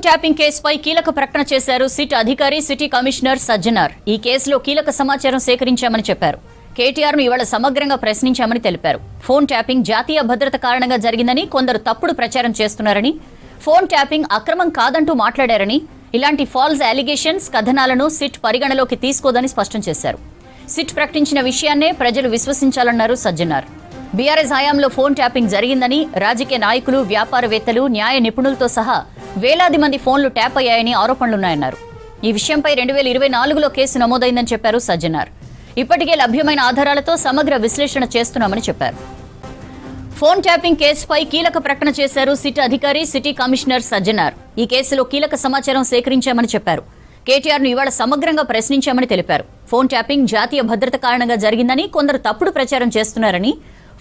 Tapping కేసుపై కీలక ప్రకటన చేశారు సిట్ అధికారి సిటీ కమిషనర్ సజ్జనార్. ఈ కేసులో కీలక సమాచారం సేకరించామని చెప్పారు. కేటీఆర్ ను ఇవాళ సమగ్రంగా ప్రశ్నించామని తెలిపారు. ఫోన్ ట్యాపింగ్ జాతీయ భద్రత కారణంగా జరిగిందని కొందరు తప్పుడు ప్రచారం చేస్తున్నారని, ఫోన్ ట్యాపింగ్ అక్రమం కాదంటూ మాట్లాడారని, ఇలాంటి ఫాల్స్ అలిగేషన్స్ కథనాలను సిట్ పరిగణలోకి తీసుకోదని స్పష్టం చేశారు. సిట్ ప్రకటించిన విషయాన్నే ప్రజలు విశ్వసించాలన్నారు సజ్జనార్. బీఆర్ఎస్ హయాంలో ఫోన్ ట్యాపింగ్ జరిగిందని, రాజకీయ నాయకులు, వ్యాపారవేత్తలు, న్యాయ నిపుణులతో సహా వేలాది మంది ఫోన్లు ట్యాప్ అయ్యాయని ఆరోపణలున్నాయన్నారు. ఈ విషయంపై 2024లో కేసు నమోదైందని చెప్పారు సజ్జనార్. ఇప్పటికే లభ్యమైన ఆధారాలతో సమగ్ర విశ్లేషణ చేస్తున్నామని చెప్పారు. ఫోన్ ట్యాపింగ్ కేసుపై కీలక ప్రకటన చేశారు సిట్ అధికారి సిటీ కమిషనర్ సజ్జనార్. ఈ కేసులో కీలక సమాచారం సేకరించామని చెప్పారు. కేటీఆర్ ను ఇవాళ సమగ్రంగా ప్రశ్నించామని తెలిపారు. ఫోన్ ట్యాపింగ్ జాతీయ భద్రత కారణంగా జరిగిందని కొందరు తప్పుడు ప్రచారం చేస్తున్నారని,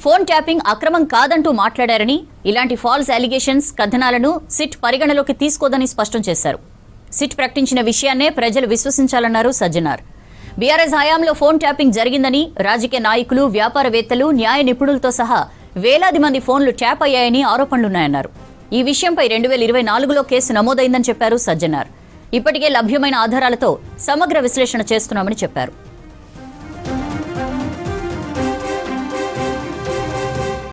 ఫోన్ ట్యాపింగ్ అక్రమం కాదంటూ మాట్లాడారని, ఇలాంటి ఫాల్స్ అలిగేషన్స్ కథనాలను సిట్ పరిగణలోకి తీసుకోదని స్పష్టం చేశారు. సిట్ ప్రకటించిన విషయాన్నే ప్రజలు విశ్వసించాలన్నారు సజ్జనార్. బీఆర్ఎస్ హయాంలో ఫోన్ ట్యాపింగ్ జరిగిందని, రాజకీయ నాయకులు, వ్యాపారవేత్తలు, న్యాయ నిపుణులతో సహా వేలాది మంది ఫోన్లు ట్యాప్ అయ్యాయని ఆరోపణలున్నాయన్నారు. ఈ విషయంపై 2024లో కేసు నమోదైందని చెప్పారు సజ్జనార్. ఇప్పటికే లభ్యమైన ఆధారాలతో సమగ్ర విశ్లేషణ చేస్తున్నామని చెప్పారు.